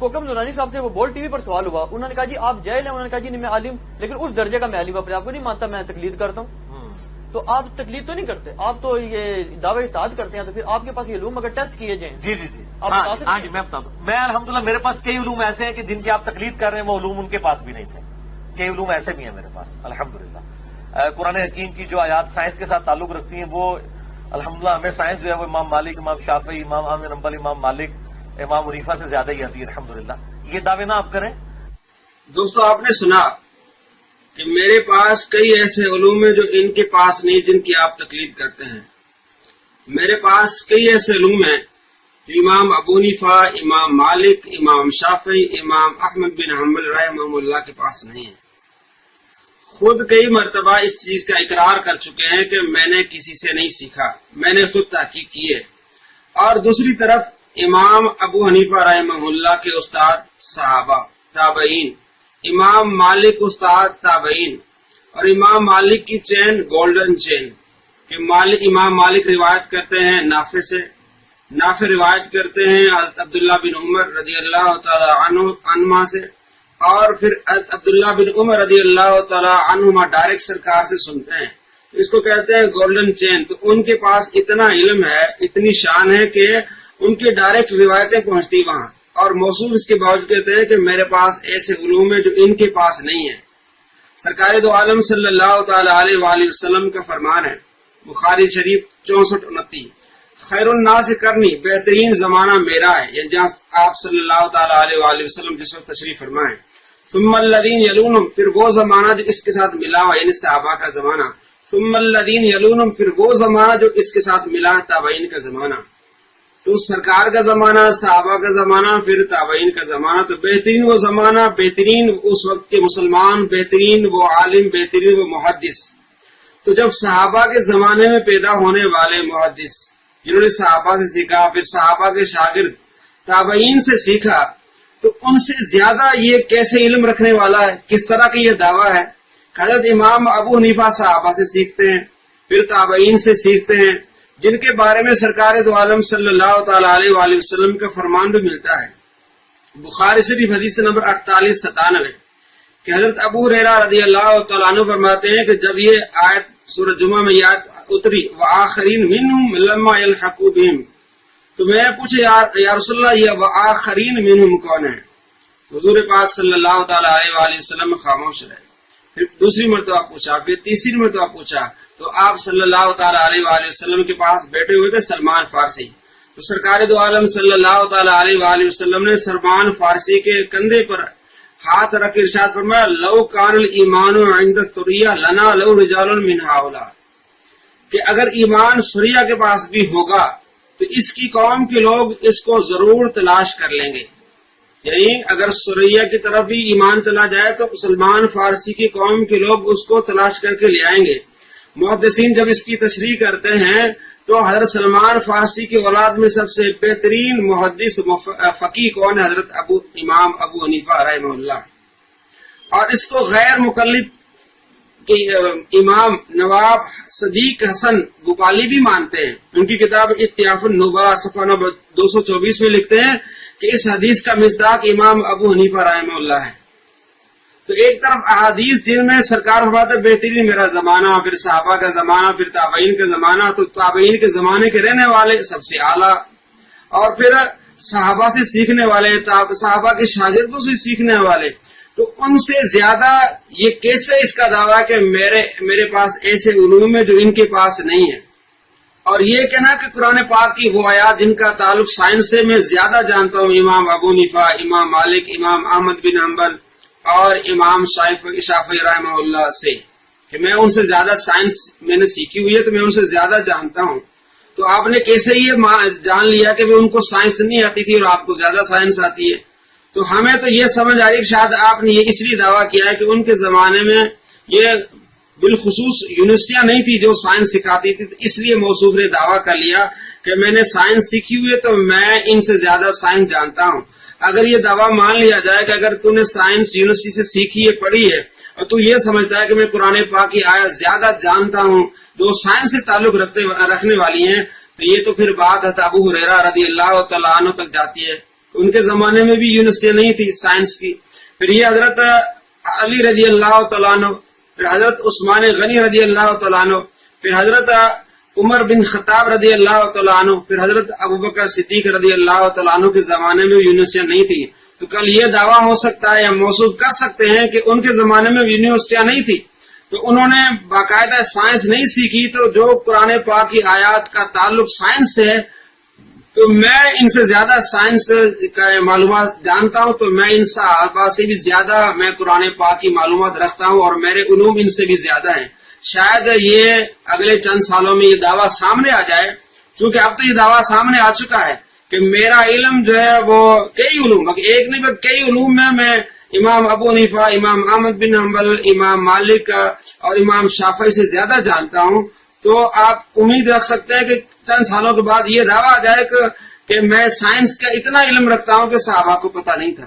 کوکب نورانی صاحب سے وہ بول ٹی وی پر سوال ہوا, انہوں نے کہا جی آپ جاہل ہیں, انہوں نے کہا جی نہیں میں عالم, لیکن اس درجے کا میں عالم اپنے آپ کو نہیں مانتا, میں تقلید کرتا ہوں. تو آپ تقلید تو نہیں کرتے, آپ تو یہ دعوی اطاعت کرتے ہیں, تو پھر آپ کے پاس یہ علوم اگر ٹیسٹ کیے جائیں. جی ہاں جی میں بتا دوں. میں الحمدللہ میرے پاس کئی علوم ایسے ہیں کہ جن کی آپ تقلید کر رہے ہیں وہ علوم ان کے پاس بھی نہیں تھے. کئی علوم ایسے بھی ہیں میرے پاس الحمدللہ. قرآن حکیم کی جو آیات سائنس کے ساتھ تعلق رکھتی ہیں وہ الحمدللہ ہمیں سائنس جو ہے وہ امام مالک, امام شافعی, امام احمد بن حنبل, امام مالک, امام حنیفہ سے زیادہ ہی آتی ہے الحمدللہ. یہ دعوے نہ آپ کریں. دوستو آپ نے سنا کہ میرے پاس کئی ایسے علوم ہیں جو ان کے پاس نہیں, جن کی آپ تقلید کرتے ہیں. میرے پاس کئی ایسے علوم ہیں جو امام ابو حنیفہ, امام مالک, امام شافعی, امام احمد بن حنبل رحمہ اللہ کے پاس نہیں ہیں. خود کئی مرتبہ اس چیز کا اقرار کر چکے ہیں کہ میں نے کسی سے نہیں سیکھا, میں نے خود تحقیق کی ہے. اور دوسری طرف امام ابو حنیفہ رحمہ اللہ کے استاد صحابہ تابعین, امام مالک استاد تابعین, اور امام مالک کی چین گولڈن چین کہ امام مالک روایت کرتے ہیں نافع سے, نافع روایت کرتے ہیں عبداللہ بن عمر رضی اللہ تعالی عنہما سے, اور پھر عبداللہ بن عمر رضی اللہ تعالی عنہما ڈائریکٹ سرکار سے سنتے ہیں. اس کو کہتے ہیں گولڈن چین. تو ان کے پاس اتنا علم ہے, اتنی شان ہے کہ ان کی ڈائریکٹ روایتیں پہنچتی وہاں, اور موصوف اس کے باوجود کہتے ہیں کہ میرے پاس ایسے علوم ہیں جو ان کے پاس نہیں ہیں. سرکار دو عالم صلی اللہ تعالی علیہ وآلہ وسلم کا فرمان ہے بخاری شریف 64-29, خیر الناس کرنی, بہترین زمانہ میرا ہے, یعنی جہاں آپ صلی اللہ تعالی علیہ وآلہ وسلم جس وقت تشریف فرمائیں. ثم الذین یلونہم, پھر وہ زمانہ جو اس کے ساتھ ملا ہوا یعنی صحابہ کا زمانہ. ثم الذین یلونہم, پھر وہ زمانہ جو اس کے ساتھ ملا تابعین کا زمانہ. تو سرکار کا زمانہ, صحابہ کا زمانہ, پھر تابعین کا زمانہ. تو بہترین وہ زمانہ, بہترین اس وقت کے مسلمان, بہترین وہ عالم, بہترین وہ محدث. تو جب صحابہ کے زمانے میں پیدا ہونے والے محدث جنہوں نے صحابہ سے سیکھا, پھر صحابہ کے شاگرد تابعین سے سیکھا, تو ان سے زیادہ یہ کیسے علم رکھنے والا ہے, کس طرح کی یہ دعویٰ ہے. حضرت امام ابو حنیفہ صحابہ سے سیکھتے ہیں, پھر تابعین سے سیکھتے ہیں, جن کے بارے میں سرکار دو عالم صلی اللہ تعالی علیہ وآلہ وسلم کا فرمان بھی ملتا ہے. بخاری شریف حدیث نمبر 48-97 کہ حضرت ابو ہریرہ رضی اللہ تعالیٰ عنہ فرماتے ہیں کہ جب یہ آیت سورہ جمعہ میں یہ آیت اتری وآخرین منہم لما یلحقوا بہم, تو میں پوچھے یا رسول اللہ یہ وآخرین منہم کون ہے. حضور پاک صلی اللہ تعالی علیہ وآلہ وسلم خاموش رہے. پھر دوسری مرتبہ پوچھا, پھر تیسری مرتبہ پوچھا, تو آپ صلی اللہ تعالی علیہ وآلہ وسلم کے پاس بیٹھے ہوئے تھے سلمان فارسی. تو سرکار دو عالم صلی اللہ تعالی علیہ وآلہ وسلم نے سلمان فارسی کے کندھے پر ہاتھ رکھ ارشاد فرمایا لو کان الایمان عند الثریہ لنا لو رجال من ہؤلاء, کہ اگر ایمان سریہ کے پاس بھی ہوگا تو اس کی قوم کے لوگ اس کو ضرور تلاش کر لیں گے. یعنی اگر سریہ کی طرف بھی ایمان چلا جائے تو سلمان فارسی کی قوم کے لوگ اس کو تلاش کر کے لے آئیں گے. محدثین جب اس کی تشریح کرتے ہیں تو حضرت سلمان فارسی کی اولاد میں سب سے بہترین محدث فقیہ کون ہے؟ حضرت امام ابو حنیفہ رحمہ اللہ. اور اس کو غیر مقلد کہ امام نواب صدیق حسن بھوپالی بھی مانتے ہیں. ان کی کتاب اتیاف النبا صفحہ نمبر 224 میں لکھتے ہیں کہ اس حدیث کا مصداق امام ابو حنیفہ رحمہ اللہ ہے. تو ایک طرف احادیث جن میں سرکار فرماتے بہترین میرا زمانہ, پھر صحابہ کا زمانہ, پھر تابعین کا زمانہ, تو تابعین کے زمانے کے رہنے والے سب سے اعلیٰ, اور پھر صحابہ سے سیکھنے والے, صحابہ کے شاگردوں سے سیکھنے والے, تو ان سے زیادہ یہ کیسے اس کا دعویٰ کہ میرے پاس ایسے علوم ہے جو ان کے پاس نہیں ہے. اور یہ کہنا کہ قرآن پاک کی وہ آیات جن کا تعلق سائنس سے میں زیادہ جانتا ہوں, امام ابو حنیفہ, امام مالک, امام احمد بن حنبل اور امام شافعی رحمہ اللہ سے, کہ میں ان سے زیادہ سائنس میں نے سیکھی ہوئی ہے تو میں ان سے زیادہ جانتا ہوں. تو آپ نے کیسے یہ جان لیا کہ ان کو سائنس نہیں آتی تھی اور آپ کو زیادہ سائنس آتی ہے؟ تو ہمیں تو یہ سمجھ آ رہی کہ شاید آپ نے یہ اس لیے دعویٰ کیا ہے کہ ان کے زمانے میں یہ بالخصوص یونیورسٹیاں نہیں تھی جو سائنس سکھاتی تھی, تو اس لیے موصوف نے دعویٰ کر لیا کہ میں نے سائنس سیکھی ہوئی ہے تو میں ان سے زیادہ سائنس جانتا ہوں. اگر یہ دعویٰ مان لیا جائے کہ اگر تو نے سائنس یونیورسٹی سے سیکھی ہے, پڑھی ہے, اور تو یہ سمجھتا ہے کہ میں قرآن پاک کی آیت زیادہ جانتا ہوں جو سائنس سے تعلق رکھنے والی ہیں, تو یہ تو پھر بات ہے ابو ہریرہ رضی اللہ تعالیٰ عنہ تک جاتی ہے. ان کے زمانے میں بھی یونیورسٹیاں نہیں تھی سائنس کی. پھر یہ حضرت علی رضی اللہ تعالیٰ عنہ، پھر حضرت عثمان غنی رضی اللہ تعالیٰ عنہ، پھر حضرت عمر بن خطاب رضی اللہ تعالیٰ عنہ، پھر حضرت ابوبکر صدیق رضی اللہ تعالیٰ عنہ کے زمانے میں یونیورسٹیاں نہیں تھی. تو کل یہ دعویٰ ہو سکتا ہے یا موصوف کر سکتے ہیں کہ ان کے زمانے میں یونیورسٹیاں نہیں تھی، تو انہوں نے باقاعدہ سائنس نہیں سیکھی. تو جو قرآن پاک کی آیات کا تعلق سائنس سے ہے، تو میں ان سے زیادہ سائنس کا معلومات جانتا ہوں، تو میں ان صحابہ سے بھی زیادہ میں قرآن پاک کی معلومات رکھتا ہوں، اور میرے علوم ان سے بھی زیادہ ہیں. شاید یہ اگلے چند سالوں میں یہ دعویٰ سامنے آ جائے، کیونکہ اب تو یہ دعویٰ سامنے آ چکا ہے کہ میرا علم جو ہے وہ کئی علوم، ایک نہیں بلکہ کئی علوم میں امام ابو حنیفہ، امام احمد بن حنبل، امام مالک اور امام شافعی سے زیادہ جانتا ہوں. تو آپ امید رکھ سکتے ہیں کہ چند سالوں کے بعد یہ دعویٰ آ جائے کہ میں سائنس کا اتنا علم رکھتا ہوں کہ صحابہ کو پتہ نہیں تھا.